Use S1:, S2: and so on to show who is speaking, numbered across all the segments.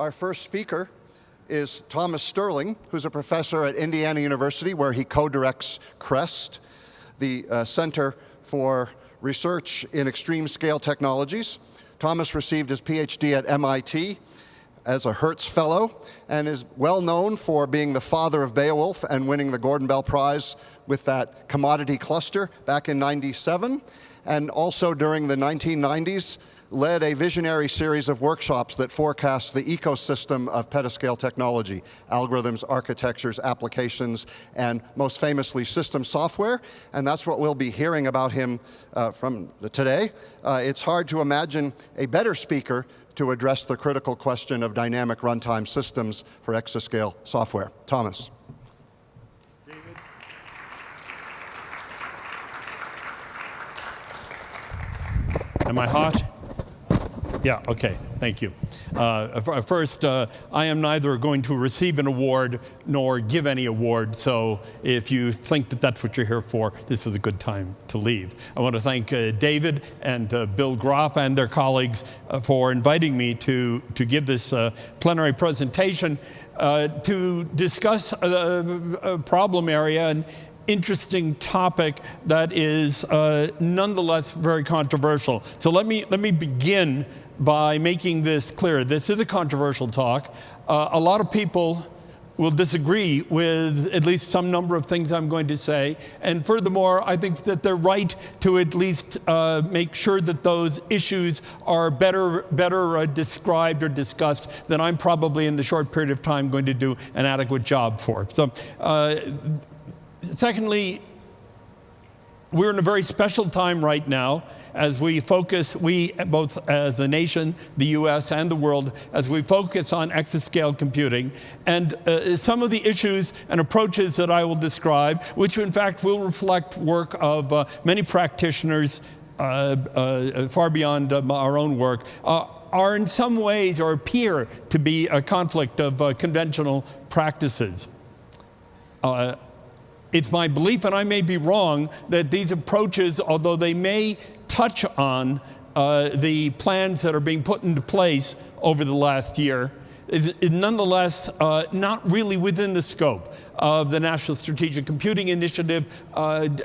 S1: Our first speaker is Thomas Sterling, who's a professor at Indiana University, where he co-directs CREST, the Center for Research in Extreme Scale Technologies. Thomas received his PhD at MIT as a Hertz Fellow and is well known for being the father of Beowulf and winning the Gordon Bell Prize with that commodity cluster back in '97. And also during the 1990s, led a visionary series of workshops that forecast the ecosystem of petascale technology, algorithms, architectures, applications, and most famously system software. And that's what we'll be hearing about him from today. It's hard to imagine a better speaker to address the critical question of dynamic runtime systems for exascale software. Thomas.
S2: Am I hot? Yeah, okay, thank you. First, I am neither going to receive an award nor give any award, so if you think that that's what you're here for, this is a good time to leave. I want to thank David and Bill Gropp and their colleagues for inviting me to give this plenary presentation to discuss a problem area and interesting topic that is nonetheless very controversial. So let me begin by making this clear. This is a controversial talk. A lot of people will disagree with at least some number of things I'm going to say. And furthermore, I think that they're right to at least make sure that those issues are better described or discussed than I'm probably in the short period of time going to do an adequate job for. So, secondly, we're in a very special time right now as we focus, we both as a nation, the US and the world, as we focus on exascale computing. And some of the issues and approaches that I will describe, which in fact will reflect work of many practitioners far beyond our own work, are in some ways or appear to be a conflict of conventional practices. It's my belief, and I may be wrong, that these approaches, although they may touch on the plans that are being put into place over the last year, is nonetheless not really within the scope of the National Strategic Computing Initiative,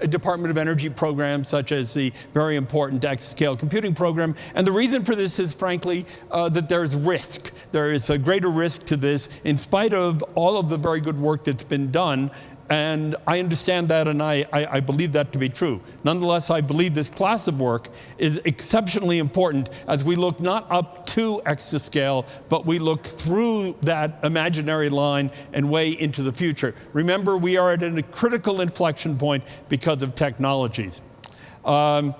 S2: Department of Energy programs such as the very important exascale computing program. And the reason for this is, frankly, that there's risk. There is a greater risk to this in spite of all of the very good work that's been done. And I understand that, and I believe that to be true. Nonetheless, I believe this class of work is exceptionally important as we look not up to exascale, but we look through that imaginary line and way into the future. Remember, we are at a critical inflection point because of technologies. Another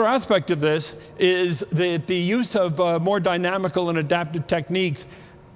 S2: aspect of this is that the use of more dynamical and adaptive techniques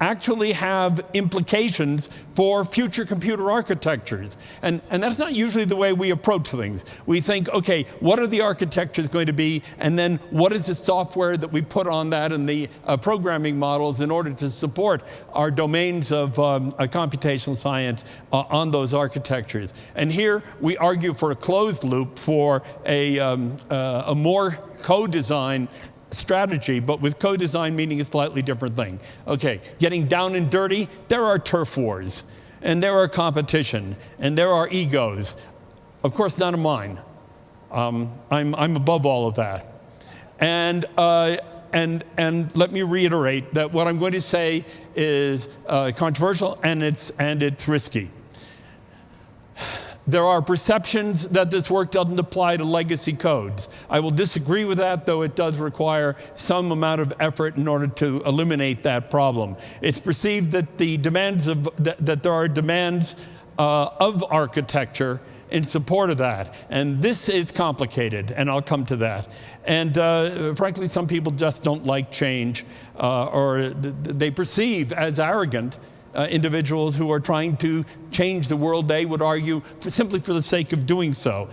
S2: actually have implications for future computer architectures. And that's not usually the way we approach things. We think, okay, what are the architectures going to be? And then what is the software that we put on that and the programming models in order to support our domains of computational science on those architectures? And here we argue for a closed loop, for a more co-design strategy, but with co-design meaning a slightly different thing. Okay, getting down and dirty, there are turf wars, and there are competition, and there are egos. Of course, none of mine. I'm above all of that. And let me reiterate that what I'm going to say is controversial and it's risky. There are perceptions that this work doesn't apply to legacy codes. I will disagree with that, though it does require some amount of effort in order to eliminate that problem. It's perceived that that there are demands of architecture in support of that. And this is complicated, and I'll come to that. And frankly, some people just don't like change, or they perceive as arrogant individuals who are trying to change the world, they would argue, simply for the sake of doing so.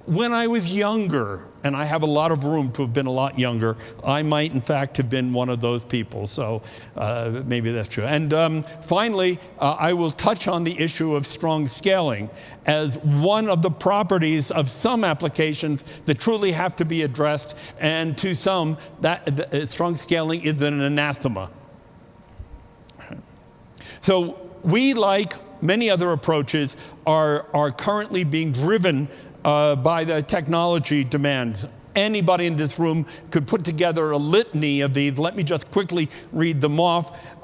S2: When I was younger, and I have a lot of room to have been a lot younger, I might in fact have been one of those people, so maybe that's true. And finally, I will touch on the issue of strong scaling as one of the properties of some applications that truly have to be addressed, and to some, that strong scaling is an anathema. So we, like many other approaches, are currently being driven by the technology demands. Anybody in this room could put together a litany of these. Let me just quickly read them off.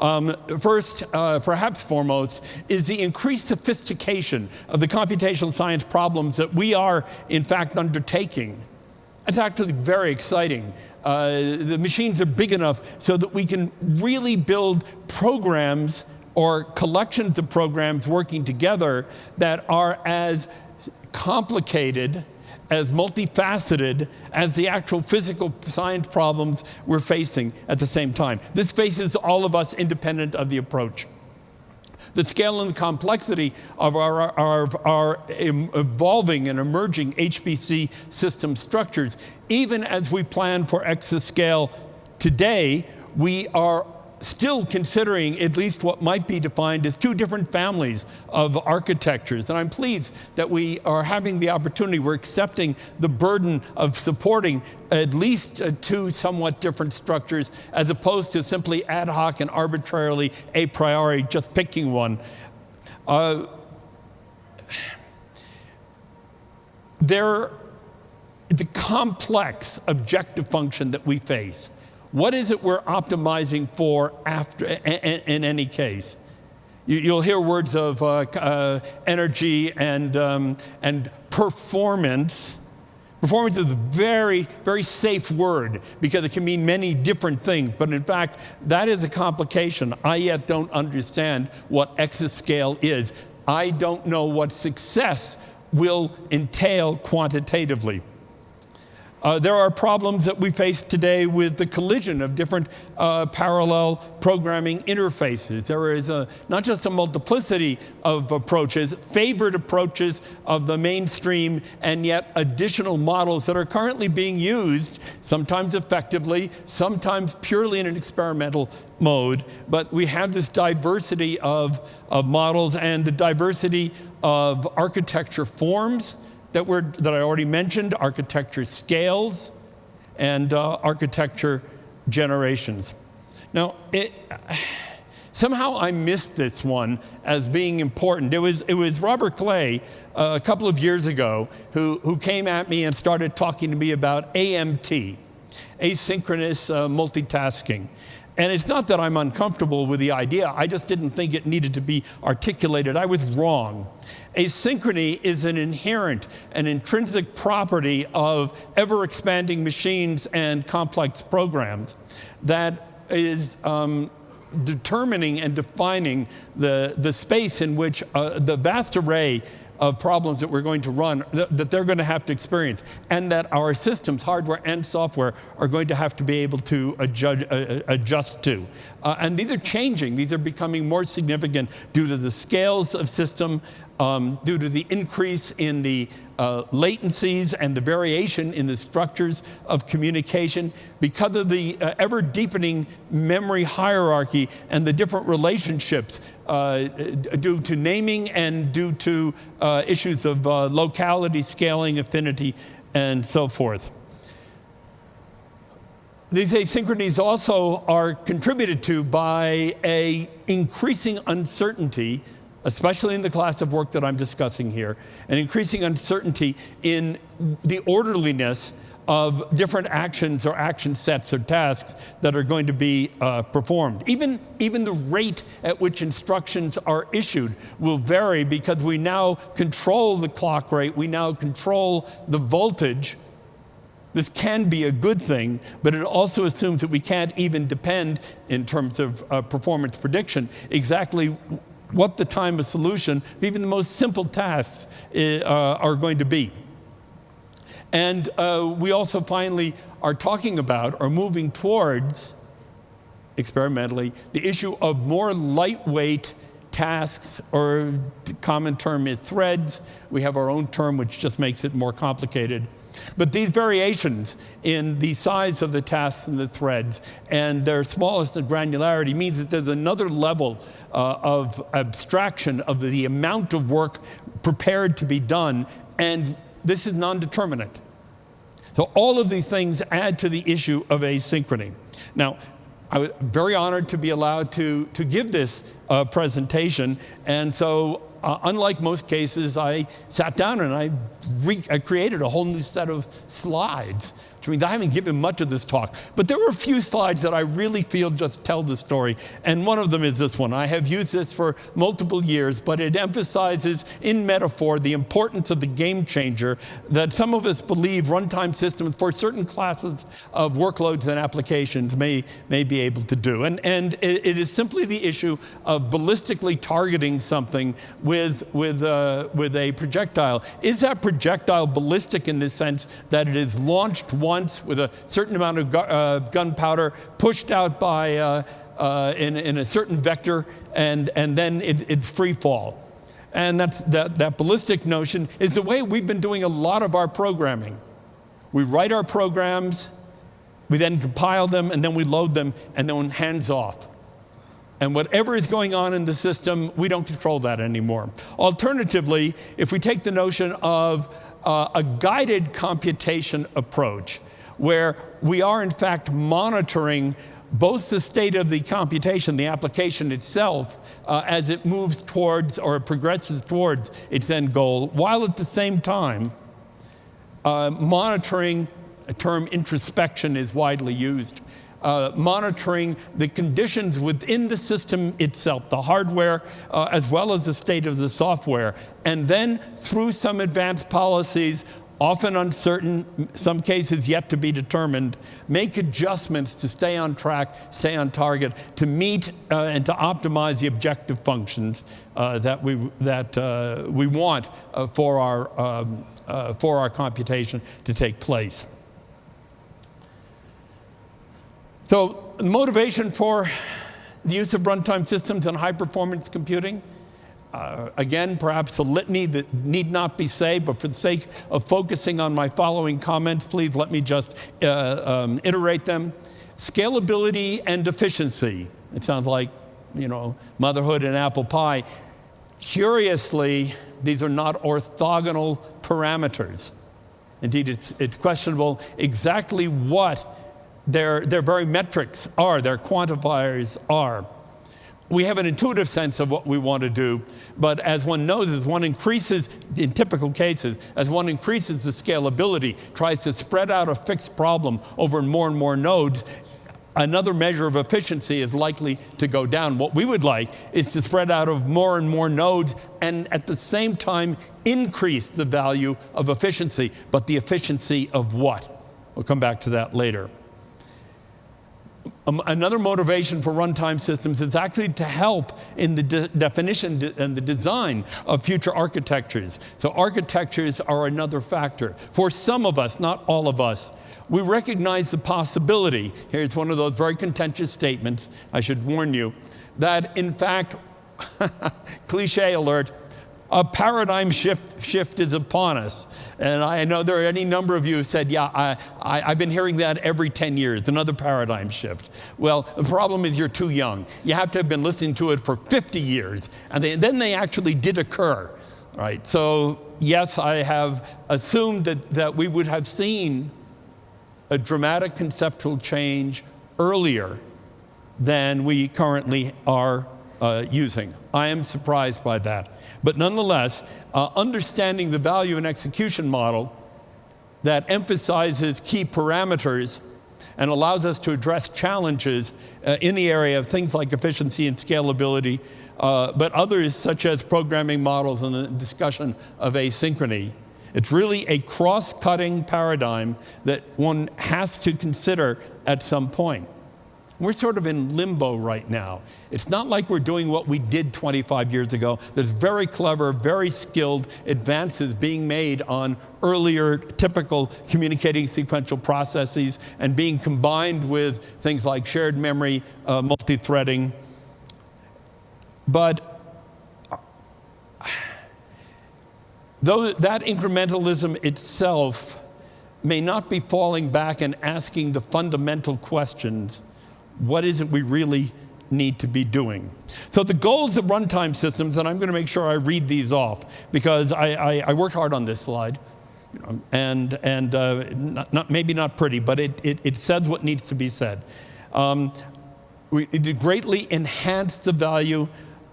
S2: First, perhaps foremost, is the increased sophistication of the computational science problems that we are, in fact, undertaking. It's actually very exciting. The machines are big enough so that we can really build programs or collections of programs working together that are as complicated, as multifaceted as the actual physical science problems we're facing at the same time. This faces all of us independent of the approach. The scale and complexity of our evolving and emerging HPC system structures, even as we plan for exascale today, we are still considering at least what might be defined as two different families of architectures. And I'm pleased that we are having the opportunity, we're accepting the burden of supporting at least two somewhat different structures, as opposed to simply ad hoc and arbitrarily a priori just picking one. The complex objective function that we face, what is it we're optimizing for after, in any case? You'll hear words of energy and performance. Performance is a very, very safe word because it can mean many different things. But in fact, that is a complication. I yet don't understand what exascale is. I don't know what success will entail quantitatively. There are problems that we face today with the collision of different parallel programming interfaces. There is not just a multiplicity of approaches, favored approaches of the mainstream, and yet additional models that are currently being used, sometimes effectively, sometimes purely in an experimental mode. But we have this diversity of models and the diversity of architecture forms that I already mentioned, architecture scales, and architecture generations. Now, somehow I missed this one as being important. It was Robert Clay a couple of years ago who came at me and started talking to me about AMT, asynchronous multitasking. And it's not that I'm uncomfortable with the idea, I just didn't think it needed to be articulated. I was wrong. Asynchrony is an inherent and intrinsic property of ever-expanding machines and complex programs that is determining and defining the space in which the vast array of problems that we're going to run, that they're going to have to experience, and that our systems, hardware and software, are going to have to be able to adjust to. And these are changing. These are becoming more significant due to the scales of system, due to the increase in the latencies and the variation in the structures of communication, because of the ever-deepening memory hierarchy and the different relationships due to naming and due to issues of locality, scaling, affinity, and so forth. These asynchronies also are contributed to by an increasing uncertainty, especially in the class of work that I'm discussing here, an increasing uncertainty in the orderliness of different actions or action sets or tasks that are going to be performed. Even the rate at which instructions are issued will vary because we now control the clock rate, we now control the voltage. This can be a good thing, but it also assumes that we can't even depend, in terms of performance prediction, exactly what the time of solution of even the most simple tasks are going to be. And we also finally are talking about, or moving towards, experimentally, the issue of more lightweight tasks, or the common term is threads. We have our own term, which just makes it more complicated. But these variations in the size of the tasks and the threads and their smallest granularity means that there's another level of abstraction of the amount of work prepared to be done, and this is non-determinate. So all of these things add to the issue of asynchrony. Now, I was very honored to be allowed to give this presentation. And so, unlike most cases, I sat down and I created a whole new set of slides, which means I haven't given much of this talk. But there were a few slides that I really feel just tell the story. And one of them is this one. I have used this for multiple years, but it emphasizes in metaphor the importance of the game changer that some of us believe runtime systems for certain classes of workloads and applications may be able to do. And it is simply the issue of ballistically targeting something with a projectile. Is that projectile ballistic in the sense that it is launched once with a certain amount of gunpowder pushed out by in a certain vector, and then it's free fall? And that ballistic notion is the way we've been doing a lot of our programming. We write our programs, we then compile them, and then we load them, and then hands off. And whatever is going on in the system, we don't control that anymore. Alternatively, if we take the notion of a guided computation approach, where we are in fact monitoring both the state of the computation, the application itself, as it moves towards or progresses towards its end goal, while at the same time monitoring, a term introspection is widely used, monitoring the conditions within the system itself, the hardware, as well as the state of the software. And then through some advanced policies, often uncertain, some cases yet to be determined, make adjustments to stay on track, stay on target, to meet and to optimize the objective functions that we want for our computation to take place. So the motivation for the use of runtime systems and high-performance computing, again, perhaps a litany that need not be said, but for the sake of focusing on my following comments, please let me just iterate them. Scalability and efficiency. It sounds like, motherhood and apple pie. Curiously, these are not orthogonal parameters. Indeed, it's questionable exactly what their very metrics are, their quantifiers are. We have an intuitive sense of what we want to do, but as one knows, as one increases, in typical cases, as one increases the scalability, tries to spread out a fixed problem over more and more nodes, another measure of efficiency is likely to go down. What we would like is to spread out of more and more nodes and at the same time increase the value of efficiency. But the efficiency of what? We'll come back to that later. Another motivation for runtime systems is actually to help in the definition and the design of future architectures. So architectures are another factor. For some of us, not all of us, we recognize the possibility, here's one of those very contentious statements, I should warn you, that in fact, cliche alert, a paradigm shift is upon us. And I know there are any number of you who said, yeah, I've been hearing that every 10 years, another paradigm shift. Well, the problem is you're too young. You have to have been listening to it for 50 years, and then they actually did occur, right? So yes, I have assumed that we would have seen a dramatic conceptual change earlier than we currently are using. I am surprised by that. But nonetheless, understanding the value and execution model that emphasizes key parameters and allows us to address challenges in the area of things like efficiency and scalability, but others such as programming models and the discussion of asynchrony. It's really a cross-cutting paradigm that one has to consider at some point. We're sort of in limbo right now. It's not like we're doing what we did 25 years ago. There's very clever, very skilled advances being made on earlier typical communicating sequential processes and being combined with things like shared memory, multi-threading. But though that incrementalism itself may not be falling back and asking the fundamental questions, what is it we really need to be doing? So the goals of runtime systems, and I'm going to make sure I read these off because I worked hard on this slide, maybe not pretty, but it says what needs to be said. It greatly enhanced the value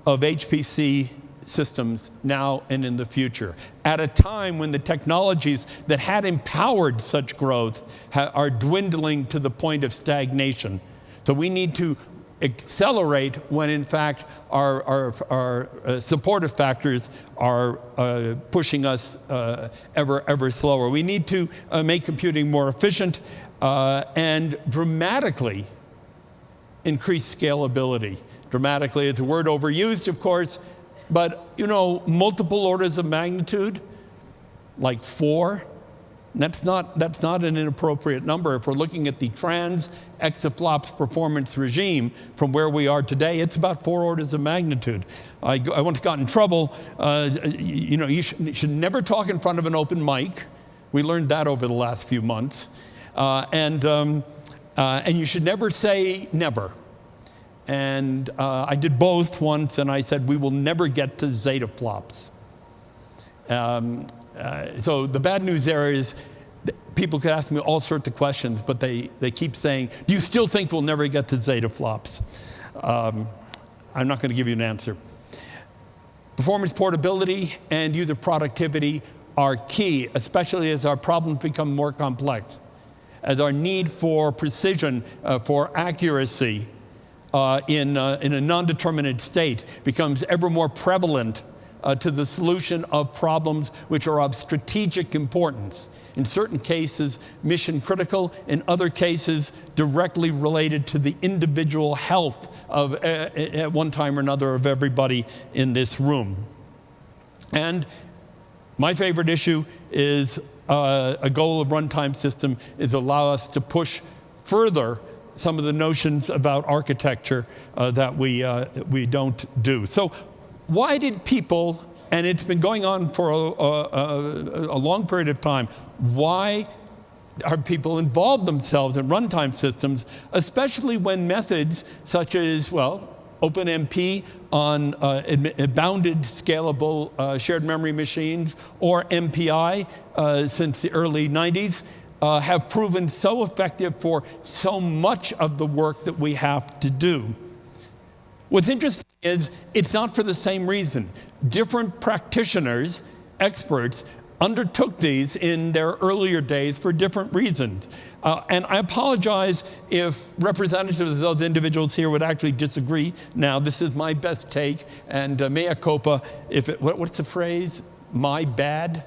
S2: of HPC systems now and in the future, at a time when the technologies that had empowered such growth are dwindling to the point of stagnation. So we need to accelerate when, in fact, our supportive factors are pushing us ever slower. We need to make computing more efficient and dramatically increase scalability. Dramatically, it's a word overused, of course, but multiple orders of magnitude, like 4. That's not an inappropriate number. If we're looking at the trans exaflops performance regime from where we are today, it's about 4 orders of magnitude. I once got in trouble. You should never talk in front of an open mic. We learned that over the last few months. And you should never say never. And I did both once, and I said, we will never get to zetaflops. So the bad news there is people could ask me all sorts of questions, but they keep saying, do you still think we'll never get to zetaflops? I'm not going to give you an answer. Performance portability and user productivity are key, especially as our problems become more complex, as our need for precision, for accuracy in a non-determinate state becomes ever more prevalent to the solution of problems which are of strategic importance. In certain cases, mission critical. In other cases, directly related to the individual health of, at one time or another, of everybody in this room. And my favorite issue is a goal of runtime system is allow us to push further some of the notions about architecture that we don't do. So why did people, and it's been going on for a long period of time, why are people involved themselves in runtime systems, especially when methods such as, OpenMP on bounded scalable shared memory machines, or MPI since the early 90s, have proven so effective for so much of the work that we have to do. What's interesting is it's not for the same reason. Different practitioners, experts, undertook these in their earlier days for different reasons. And I apologize if representatives of those individuals here would actually disagree. Now, this is my best take, and mea culpa, what's the phrase? My bad?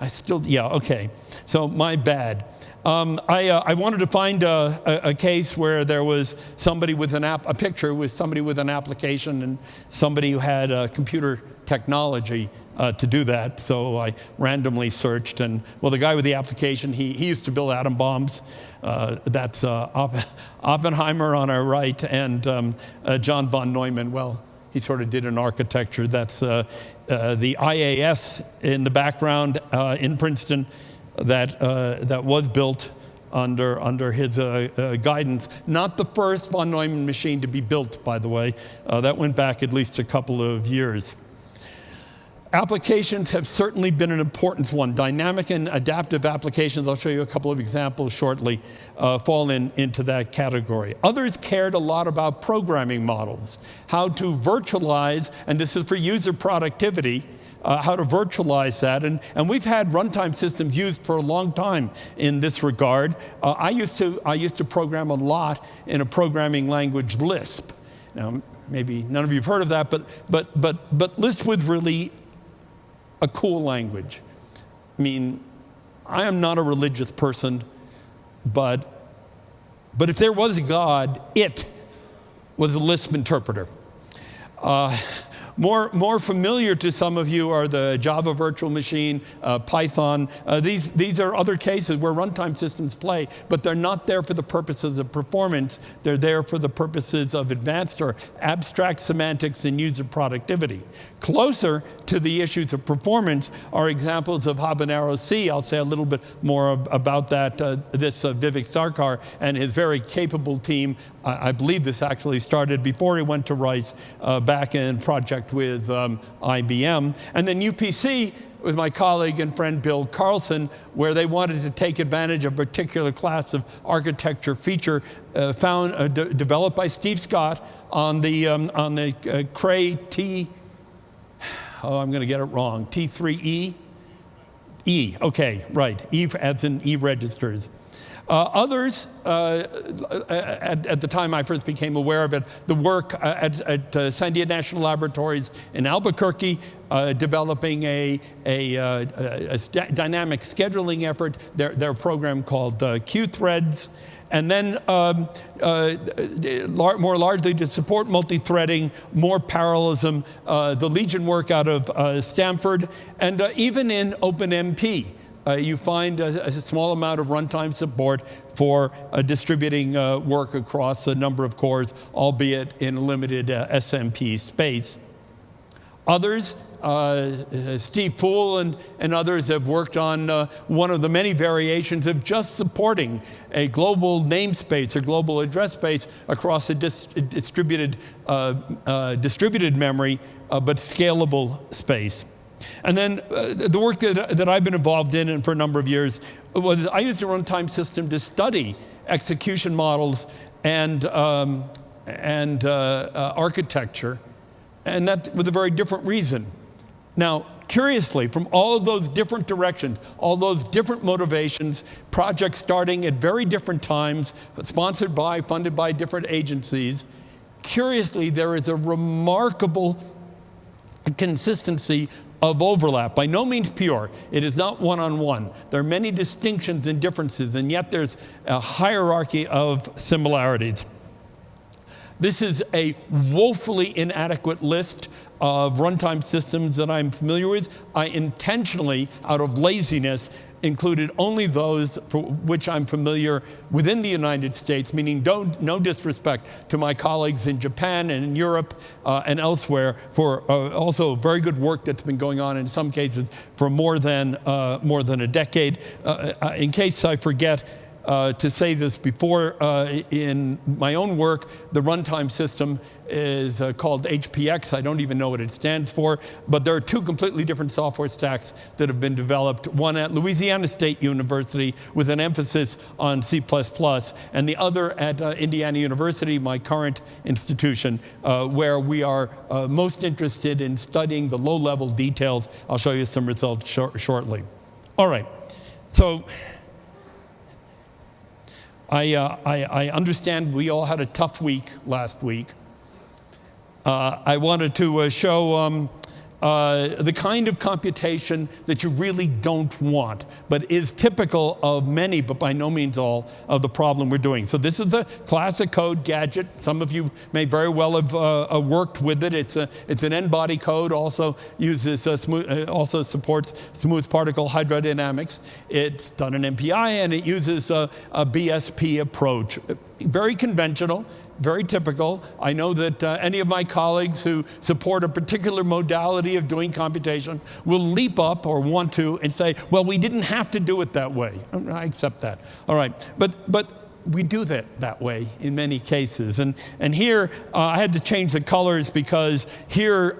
S2: Okay. So my bad. I wanted to find a case where there was somebody with a picture with somebody with an application and somebody who had computer technology to do that. So I randomly searched, and the guy with the application, he used to build atom bombs. That's Oppenheimer on our right, and John von Neumann. He sort of did an architecture. That's the IAS in the background in Princeton that was built under his guidance. Not the first von Neumann machine to be built, by the way. That went back at least a couple of years. Applications have certainly been an important one. Dynamic and adaptive applications, I'll show you a couple of examples shortly, fall into that category. Others cared a lot about programming models, how to virtualize, and this is for user productivity, how to virtualize that. And we've had runtime systems used for a long time in this regard. I used to program a lot in a programming language, Lisp. Now, maybe none of you have heard of that, but Lisp was really a cool language. I mean, I am not a religious person, but if there was a God, it was a Lisp interpreter. More familiar to some of you are the Java virtual machine, Python. These are other cases where runtime systems play, but they're not there for the purposes of performance. They're there for the purposes of advanced or abstract semantics and user productivity. Closer to the issues of performance are examples of Habanero C. I'll say a little bit more about that. Vivek Sarkar and his very capable team. I believe this actually started before he went to Rice back in Project project with IBM. And then UPC with my colleague and friend Bill Carlson, where they wanted to take advantage of a particular class of architecture feature developed by Steve Scott on the Cray T, I'm going to get it wrong, T3E? E, okay, right, E as in E registers. Others, at the time I first became aware of it, the work at Sandia National Laboratories in Albuquerque, developing a dynamic scheduling effort, their program called Q-Threads, and then more largely to support multi-threading, more parallelism, the Legion work out of Stanford, and even in OpenMP. You find a small amount of runtime support for distributing work across a number of cores, albeit in a limited SMP space. Others, Steve Poole and others have worked on one of the many variations of just supporting a global namespace or global address space across a distributed memory, but scalable space. And then the work that I've been involved in and for a number of years was I used a runtime system to study execution models and architecture, and that with a very different reason. Now, curiously, from all of those different directions, all those different motivations, projects starting at very different times, sponsored by, funded by different agencies, curiously, there is a remarkable consistency of overlap. By no means pure. It is not one-on-one. There are many distinctions and differences, and yet there's a hierarchy of similarities. This is a woefully inadequate list of runtime systems that I'm familiar with. I intentionally, out of laziness, included only those for which I'm familiar within the United States, meaning no disrespect to my colleagues in Japan and in Europe and elsewhere for also very good work that's been going on in some cases for more than a decade. In case I forget to say this before, in my own work, the runtime system is called HPX. I don't even know what it stands for, but there are two completely different software stacks that have been developed, one at Louisiana State University with an emphasis on C++, and the other at Indiana University, my current institution, where we are most interested in studying the low-level details. I'll show you some results shortly. All right, so I understand we all had a tough week last week. I wanted to show the kind of computation that you really don't want, but is typical of many, but by no means all, of the problem we're doing. So this is the classic code, Gadget. Some of you may very well have worked with it. It's an n-body code, also uses also supports smooth particle hydrodynamics. It's done in MPI, and it uses a BSP approach. Very conventional, very typical. I know that any of my colleagues who support a particular modality of doing computation will leap up or want to and say, well, we didn't have to do it that way. I accept that. All right, but we do that way in many cases. And here, I had to change the colors because here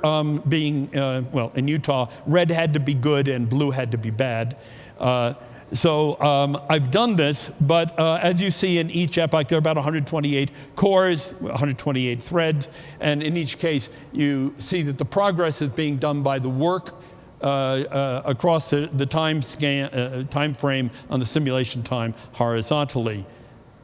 S2: being, well, in Utah, red had to be good and blue had to be bad. So I've done this, but as you see in each epoch, there are about 128 cores, 128 threads, and in each case, you see that the progress is being done by the work across the time frame on the simulation time horizontally.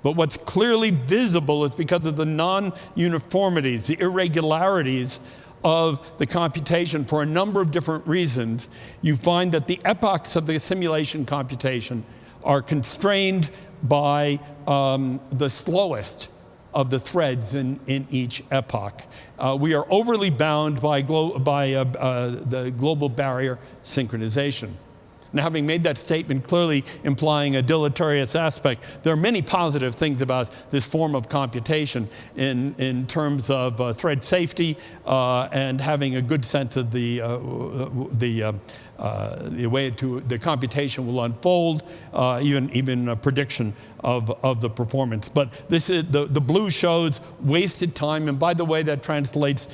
S2: But what's clearly visible is because of the non-uniformities, the irregularities of the computation for a number of different reasons, you find that the epochs of the simulation computation are constrained by the slowest of the threads in each epoch. We are overly bound by the global barrier synchronization. Now, having made that statement clearly implying a deleterious aspect, there are many positive things about this form of computation in terms of thread safety and having a good sense of the the way the computation will unfold, even a prediction of the performance. But this is the blue shows wasted time, and by the way, that translates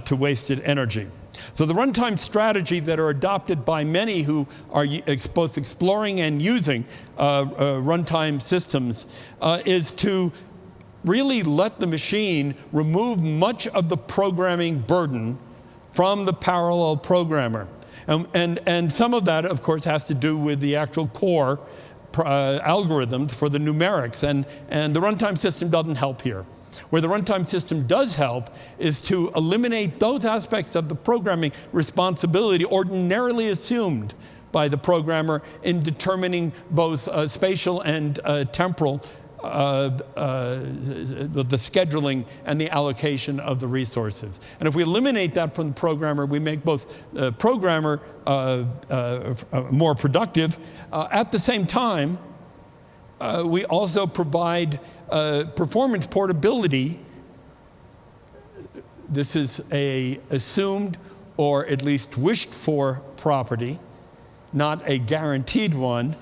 S2: to wasted energy. So the runtime strategy that are adopted by many who are both exploring and using runtime systems is to really let the machine remove much of the programming burden from the parallel programmer. And some of that, of course, has to do with the actual core algorithms for the numerics. And the runtime system doesn't help here. Where the runtime system does help is to eliminate those aspects of the programming responsibility ordinarily assumed by the programmer in determining both spatial and temporal, the scheduling and the allocation of the resources. And if we eliminate that from the programmer, we make both the programmer more productive. At the same time, we also provide performance portability. This is a assumed or at least wished for property, not a guaranteed one.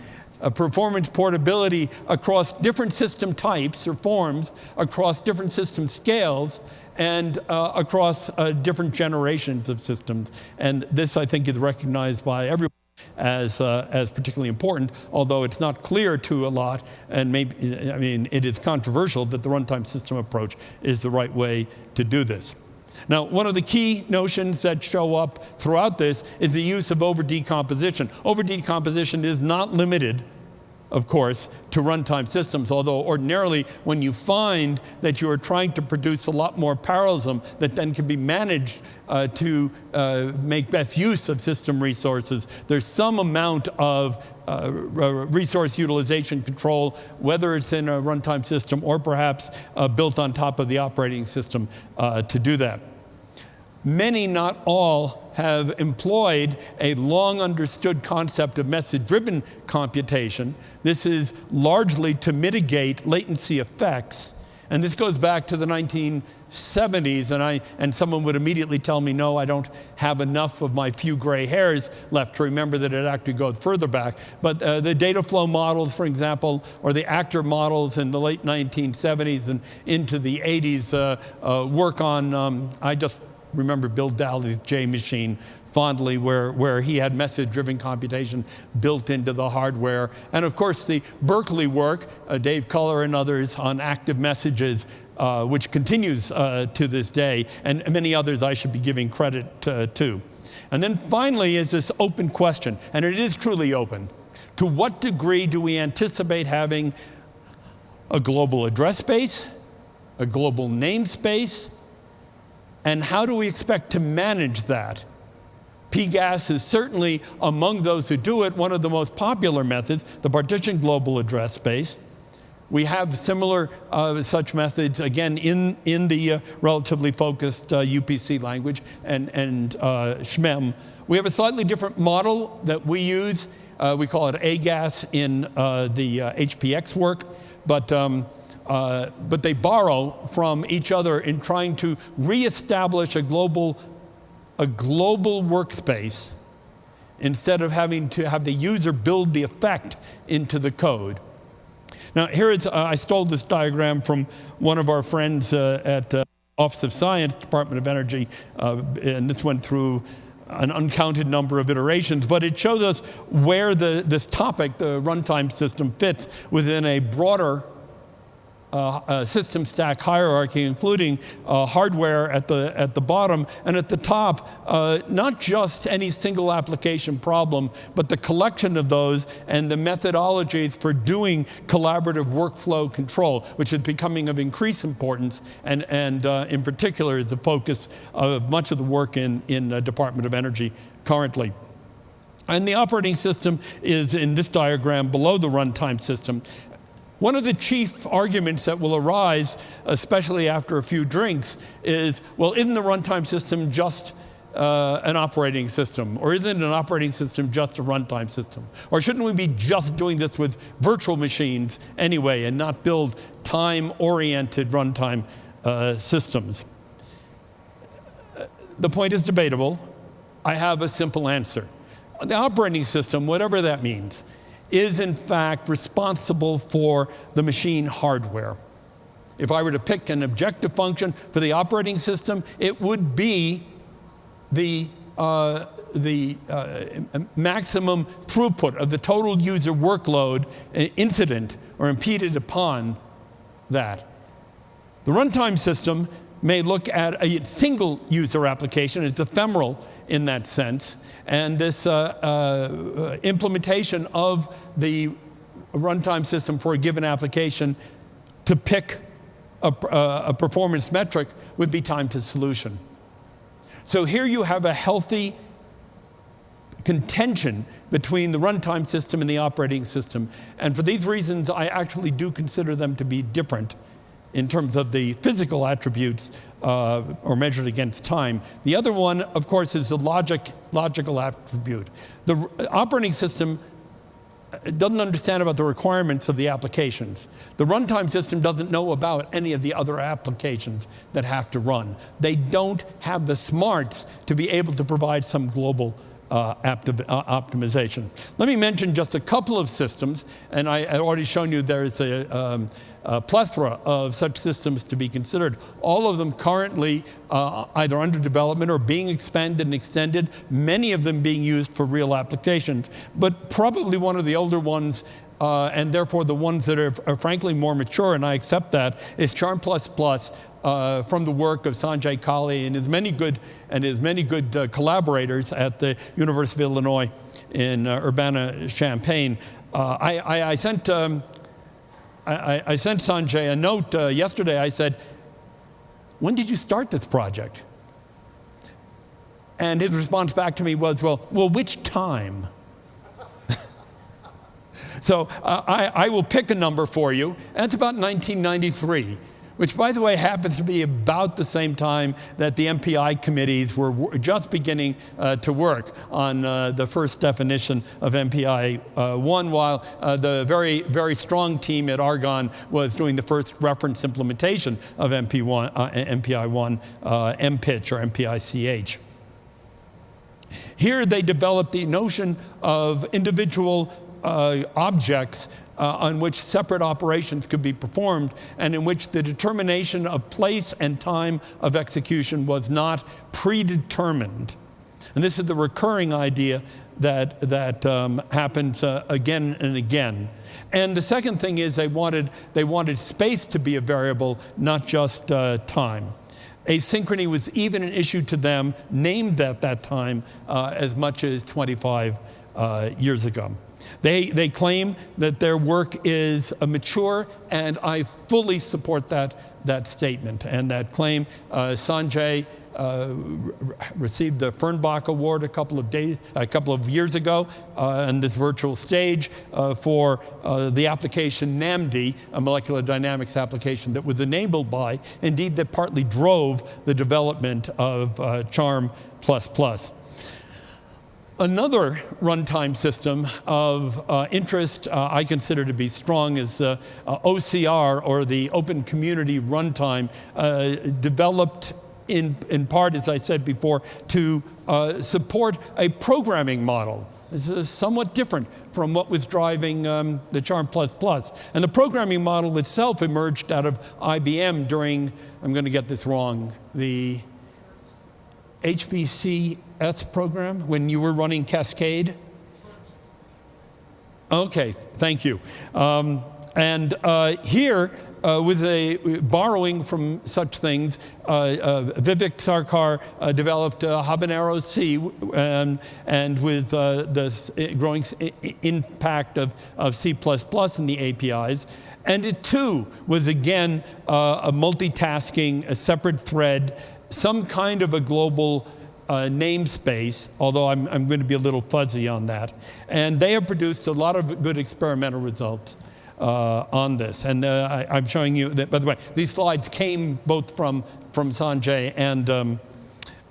S2: Performance portability across different system types or forms, across different system scales, and across different generations of systems. And this, I think, is recognized by everyone as particularly important, although it's not clear to a lot, and maybe, I mean, it is controversial that the runtime system approach is the right way to do this. Now, one of the key notions that show up throughout this is the use of over-decomposition. Over-decomposition is not limited, of course, to runtime systems, although ordinarily when you find that you are trying to produce a lot more parallelism that then can be managed to make best use of system resources, there's some amount of resource utilization control, whether it's in a runtime system or perhaps built on top of the operating system to do that. Many, not all, have employed a long understood concept of message-driven computation. This is largely to mitigate latency effects. And this goes back to the 1970s, and someone would immediately tell me, no, I don't have enough of my few gray hairs left to remember that it actually goes further back. But the data flow models, for example, or the actor models in the late 1970s and into the 80s work on, I just remember Bill Dowley's J machine fondly, where he had message-driven computation built into the hardware. And of course, the Berkeley work, Dave Culler and others, on active messages, which continues to this day, and many others I should be giving credit to. And then finally is this open question, and it is truly open. To what degree do we anticipate having a global address space, a global namespace, and how do we expect to manage that? PGAS is certainly among those who do it one of the most popular methods, the partition global address space. We have similar such methods, again, in the relatively focused UPC language and SHMEM. We have a slightly different model that we use. We call it AGAS in the HPX work, but they borrow from each other in trying to reestablish a global workspace instead of having to have the user build the effect into the code. Now, here I stole this diagram from one of our friends at Office of Science, Department of Energy, and this went through an uncounted number of iterations, but it shows us where this topic, the runtime system, fits within a broader system stack hierarchy, including hardware at the bottom, and at the top, not just any single application problem, but the collection of those and the methodologies for doing collaborative workflow control, which is becoming of increased importance, and in particular is the focus of much of the work in Department of Energy currently. And the operating system is in this diagram below the runtime system. One of the chief arguments that will arise, especially after a few drinks, is, well, isn't the runtime system just an operating system? Or isn't an operating system just a runtime system? Or shouldn't we be just doing this with virtual machines anyway and not build time-oriented runtime systems? The point is debatable. I have a simple answer. the operating system, whatever that means, is in fact responsible for the machine hardware. If I were to pick an objective function for the operating system, it would be the maximum throughput of the total user workload incident or impeded upon that. The runtime system may look at a single user application. It's ephemeral in that sense. And this implementation of the runtime system for a given application to pick a performance metric would be time to solution. So here you have a healthy contention between the runtime system and the operating system. And for these reasons, I actually do consider them to be different in terms of the physical attributes or measured against time. The other one, of course, is the logical attribute. The operating system doesn't understand about the requirements of the applications. The runtime system doesn't know about any of the other applications that have to run. They don't have the smarts to be able to provide some global optimization. Let me mention just a couple of systems, and I had already shown you there is a plethora of such systems to be considered. All of them currently either under development or being expanded and extended, many of them being used for real applications. But probably one of the older ones, and therefore the ones that are frankly more mature, and I accept that, is Charm++. From the work of Sanjay Kali and his many good collaborators at the University of Illinois in Urbana-Champaign. I sent Sanjay a note yesterday. I said, "When did you start this project?" And his response back to me was, well, which time? So I will pick a number for you, and it's about 1993. Which, by the way, happens to be about the same time that the MPI committees were just beginning to work on the first definition of MPI 1, while the very, very strong team at Argonne was doing the first reference implementation of MPI 1, MPICH or MPICH. Here they developed the notion of individual objects on which separate operations could be performed, and in which the determination of place and time of execution was not predetermined. And this is the recurring idea that happens again and again. And the second thing is they wanted space to be a variable, not just time. Asynchrony was even an issue to them, named at that time as much as 25 years ago. They claim that their work is mature, and I fully support that statement and that claim. Sanjay received the Fernbach Award a couple of years ago on this virtual stage for the application NAMD, a molecular dynamics application that was enabled by, indeed, that partly drove the development of Charm++. Another runtime system of interest I consider to be strong is OCR, or the Open Community Runtime, developed in part, as I said before, to support a programming model. This is somewhat different from what was driving the Charm++. And the programming model itself emerged out of IBM during, I'm going to get this wrong, the HBCS program, when you were running Cascade? Okay, thank you. Here, with a borrowing from such things, Vivek Sarkar developed Habanero C, and with the growing impact of C++ in the APIs. And it too was again a multitasking, a separate thread, some kind of a global namespace, although I'm going to be a little fuzzy on that. And they have produced a lot of good experimental results on this. And I'm showing you that, by the way, these slides came both from Sanjay and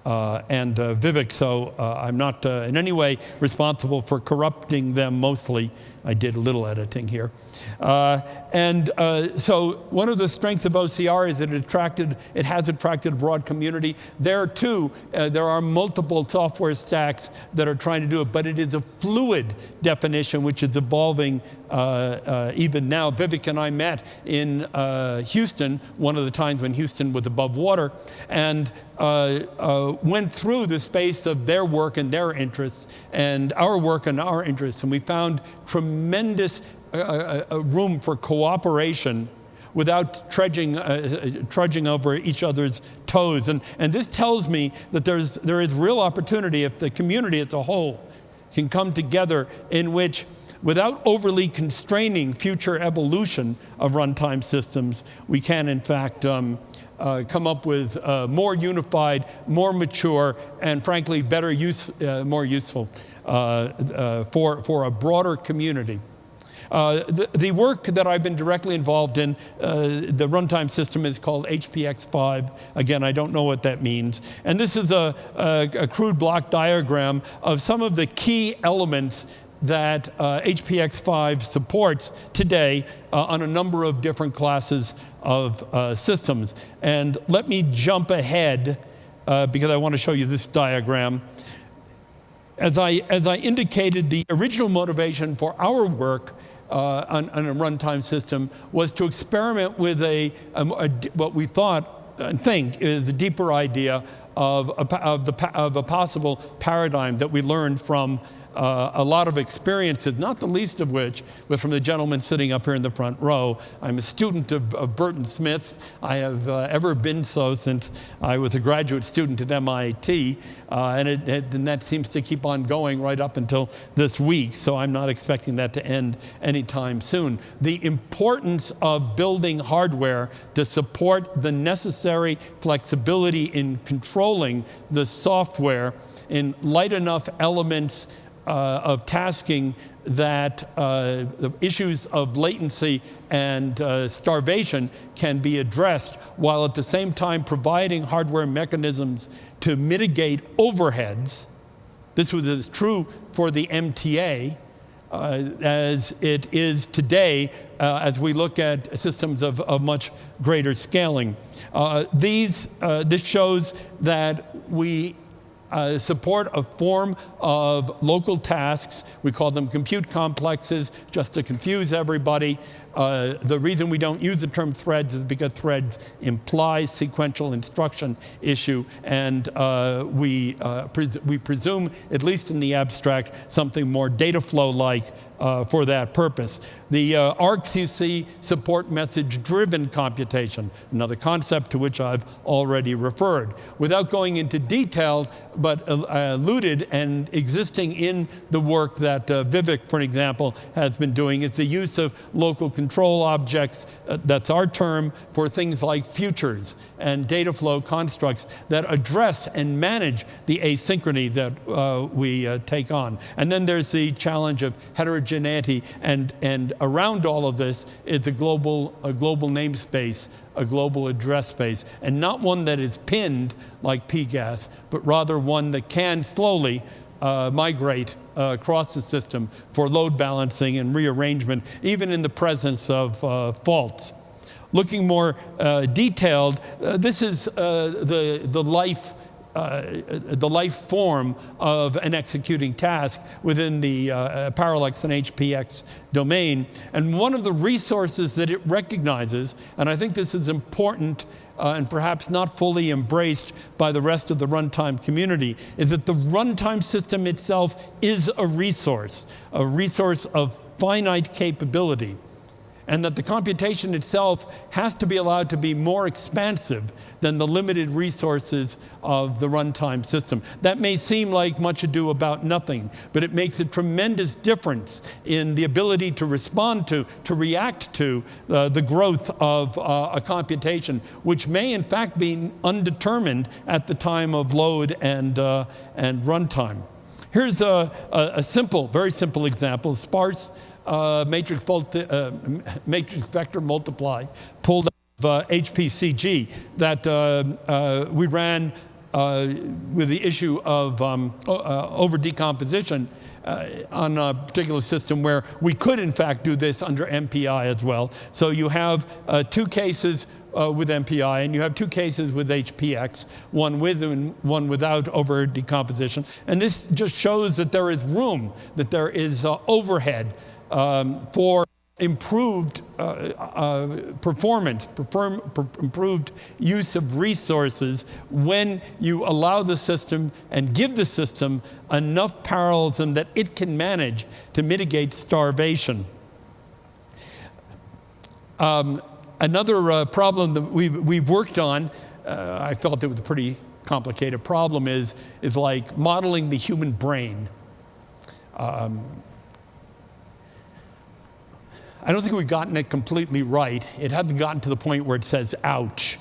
S2: Vivek, so I'm not in any way responsible for corrupting them mostly I did a little editing here. So one of the strengths of OCR is that it has attracted a broad community. There too, there are multiple software stacks that are trying to do it, but it is a fluid definition which is evolving even now. Vivek and I met in Houston, one of the times when Houston was above water, and went through the space of their work and their interests and our work and our interests, and we found tremendous room for cooperation without trudging over each other's toes. And this tells me that there is real opportunity if the community as a whole can come together in which, without overly constraining future evolution of runtime systems, we can in fact come up with more unified, more mature, and frankly more useful for a broader community. The work that I've been directly involved in, the runtime system is called HPX5. Again, I don't know what that means. And this is a crude block diagram of some of the key elements that HPX5 supports today on a number of different classes of systems. And let me jump ahead because I want to show you this diagram. As I indicated, the original motivation for our work on a runtime system was to experiment with what we thought and think is a deeper idea of a possible paradigm that we learned from a lot of experiences, not the least of which was from the gentleman sitting up here in the front row. I'm a student of Burton Smith. I have ever been so since I was a graduate student at MIT, and that seems to keep on going right up until this week, so I'm not expecting that to end anytime soon. The importance of building hardware to support the necessary flexibility in controlling the software in light enough elements of tasking that the issues of latency and starvation can be addressed, while at the same time providing hardware mechanisms to mitigate overheads. This was as true for the MTA as it is today as we look at systems of much greater scaling. This shows that we support a form of local tasks. We call them compute complexes, just to confuse everybody. The reason we don't use the term threads is because threads implies sequential instruction issue, and we presume, at least in the abstract, something more data flow-like for that purpose. The ARCs you see support message-driven computation, another concept to which I've already referred. Without going into detail, but alluded and existing in the work that Vivek, for example, has been doing, is the use of local control objects. That's our term for things like futures and data flow constructs that address and manage the asynchrony that we take on. And then there's the challenge of heterogeneity, and around all of this is a global namespace, a global address space, and not one that is pinned like PGAS, but rather one that can slowly migrate across the system for load balancing and rearrangement, even in the presence of faults. Looking more detailed, this is the life form of an executing task within the Parallax and HPX domain. And one of the resources that it recognizes, and I think this is important and perhaps not fully embraced by the rest of the runtime community, is that the runtime system itself is a resource of finite capability, and that the computation itself has to be allowed to be more expansive than the limited resources of the runtime system. That may seem like much ado about nothing, but it makes a tremendous difference in the ability to respond to react to the growth of a computation, which may in fact be undetermined at the time of load and runtime. Here's a very simple example: sparse matrix vector multiply pulled out of HPCG that we ran with the issue of over decomposition on a particular system where we could, in fact, do this under MPI as well. So you have 2 cases with MPI, and you have 2 cases with HPX, one with and one without over decomposition. And this just shows that there is room, that there is overhead for improved performance, improved use of resources when you allow the system and give the system enough parallelism that it can manage to mitigate starvation. Another problem that we've worked on, I felt it was a pretty complicated problem, is like modeling the human brain. I don't think we've gotten it completely right. It hasn't gotten to the point where it says, ouch,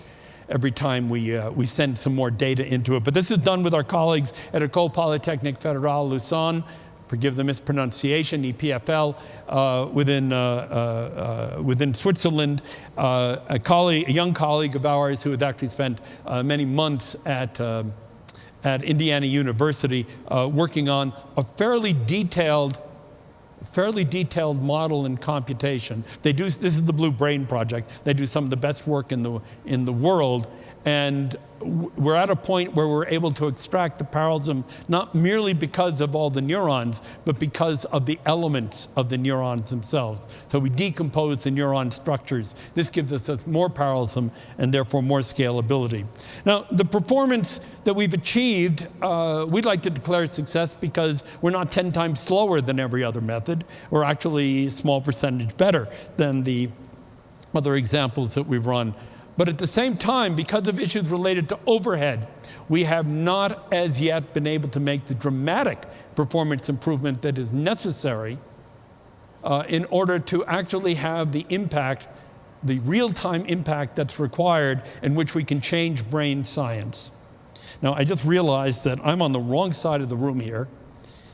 S2: every time we send some more data into it. But this is done with our colleagues at École Polytechnique Fédérale Lausanne, forgive the mispronunciation, EPFL, within Switzerland. A young colleague of ours who had actually spent many months at Indiana University working on a fairly detailed model in computation. This is the Blue Brain Project. They do some of the best work in the world, and we're at a point where we're able to extract the parallelism not merely because of all the neurons, but because of the elements of the neurons themselves. So we decompose the neuron structures. This gives us more parallelism and therefore more scalability. Now, the performance that we've achieved, we'd like to declare a success because we're not 10 times slower than every other method. We're actually a small percentage better than the other examples that we've run. But at the same time, because of issues related to overhead, we have not as yet been able to make the dramatic performance improvement that is necessary in order to actually have the impact, the real-time impact that's required in which we can change brain science. Now, I just realized that I'm on the wrong side of the room here,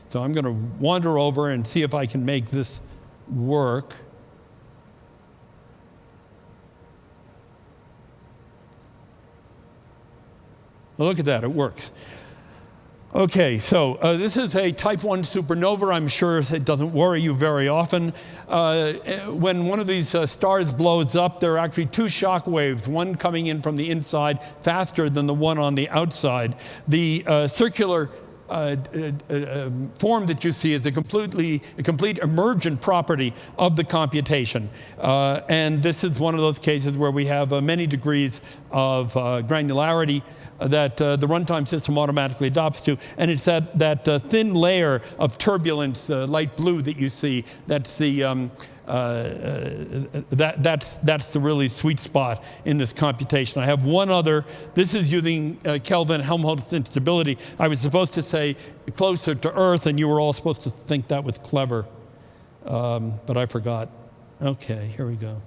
S2: so I'm going to wander over and see if I can make this work. Well, look at that, it works. Okay, so this is a type 1 supernova. I'm sure it doesn't worry you very often. When one of these stars blows up, there are actually 2 shock waves, one coming in from the inside faster than the one on the outside. The circular form that you see is a complete emergent property of the computation. And this is one of those cases where we have many degrees of granularity that the runtime system automatically adopts to, and it's that thin layer of turbulence, light blue that you see. That's the that's the really sweet spot in this computation. I have one other. This is using Kelvin-Helmholtz instability. I was supposed to say closer to Earth, and you were all supposed to think that was clever, but I forgot. Okay, here we go.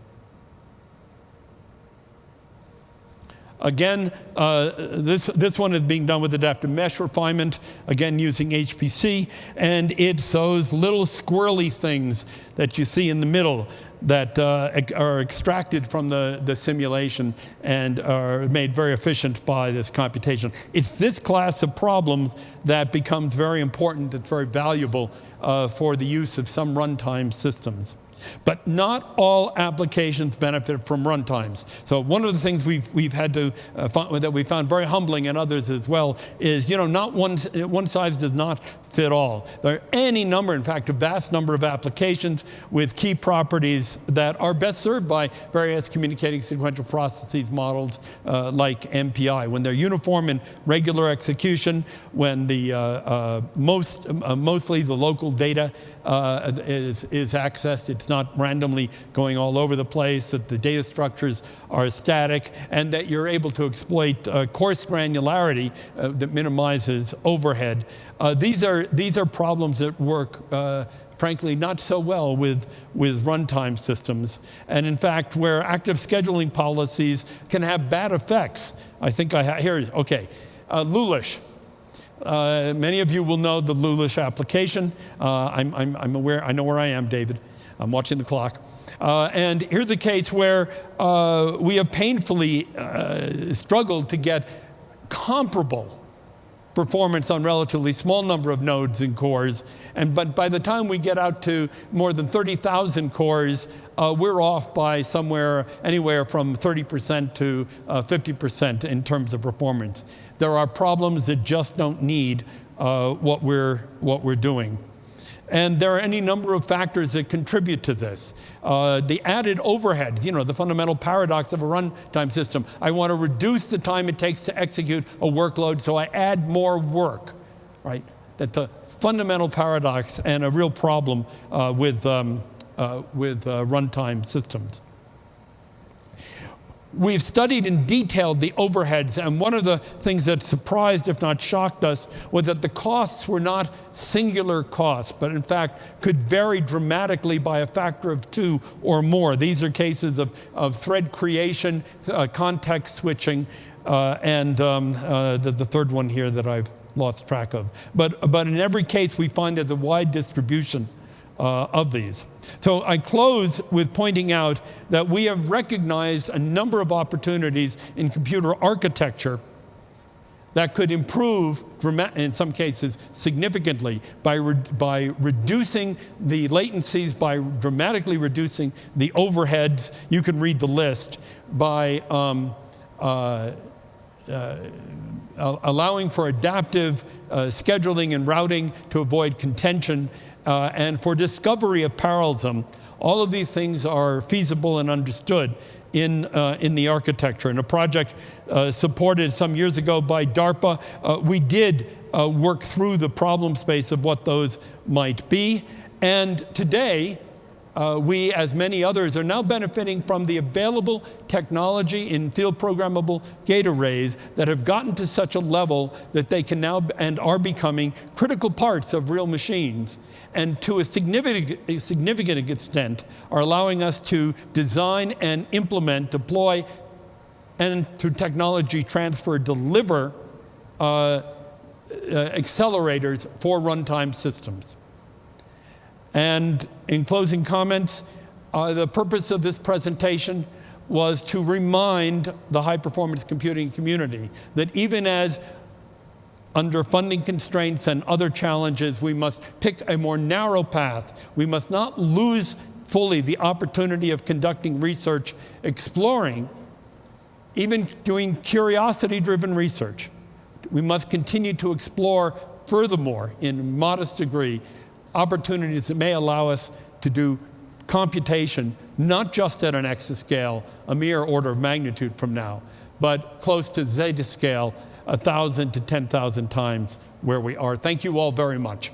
S2: Again, this one is being done with adaptive mesh refinement, again using HPC, and it's those little squirrely things that you see in the middle that are extracted from the simulation and are made very efficient by this computation. It's this class of problems that becomes very important, it's very valuable for the use of some runtime systems. But not all applications benefit from runtimes. So one of the things we've had to that we found very humbling, and others as well, is not one size does not fit all. There are any number, in fact, a vast number of applications with key properties that are best served by various communicating sequential processes models like MPI. When they're uniform in regular execution, when the mostly the local data is accessed, it's not randomly going all over the place, that the data structures are static, and that you're able to exploit coarse granularity that minimizes overhead. These are problems that work, frankly, not so well with runtime systems. And in fact, where active scheduling policies can have bad effects. I think here, okay, Lulish. Many of you will know the Lulish application. I'm aware, I know where I am, David. I'm watching the clock. And here's a case where we have painfully struggled to get comparable performance on relatively small number of nodes and cores. But by the time we get out to more than 30,000 cores, we're off by anywhere from 30% to 50% in terms of performance. There are problems that just don't need what we're doing. And there are any number of factors that contribute to this. The added overhead, the fundamental paradox of a runtime system. I want to reduce the time it takes to execute a workload, so I add more work, right? That's the fundamental paradox and a real problem with runtime systems. We've studied in detail the overheads, and one of the things that surprised, if not shocked us, was that the costs were not singular costs, but in fact could vary dramatically by a factor of 2 or more. These are cases of thread creation, context switching, and the third one here that I've lost track of. But in every case, we find there's a wide distribution of these. So I close with pointing out that we have recognized a number of opportunities in computer architecture that could improve, in some cases, significantly by reducing the latencies, by dramatically reducing the overheads. You can read the list, by allowing for adaptive scheduling and routing to avoid contention, and for discovery of parallelism. All of these things are feasible and understood in the architecture. In a project supported some years ago by DARPA, we did work through the problem space of what those might be. And today, we, as many others, are now benefiting from the available technology in field programmable gate arrays that have gotten to such a level that they can now and are becoming critical parts of real machines, and to a significant extent are allowing us to design and implement, deploy, and through technology transfer, deliver accelerators for runtime systems. And in closing comments, the purpose of this presentation was to remind the high-performance computing community that even as under funding constraints and other challenges, we must pick a more narrow path. We must not lose fully the opportunity of conducting research, exploring, even doing curiosity-driven research. We must continue to explore furthermore, in a modest degree, opportunities that may allow us to do computation, not just at an exascale, a mere order of magnitude from now, but close to zetascale, 1,000 to 10,000 times where we are. Thank you all very much.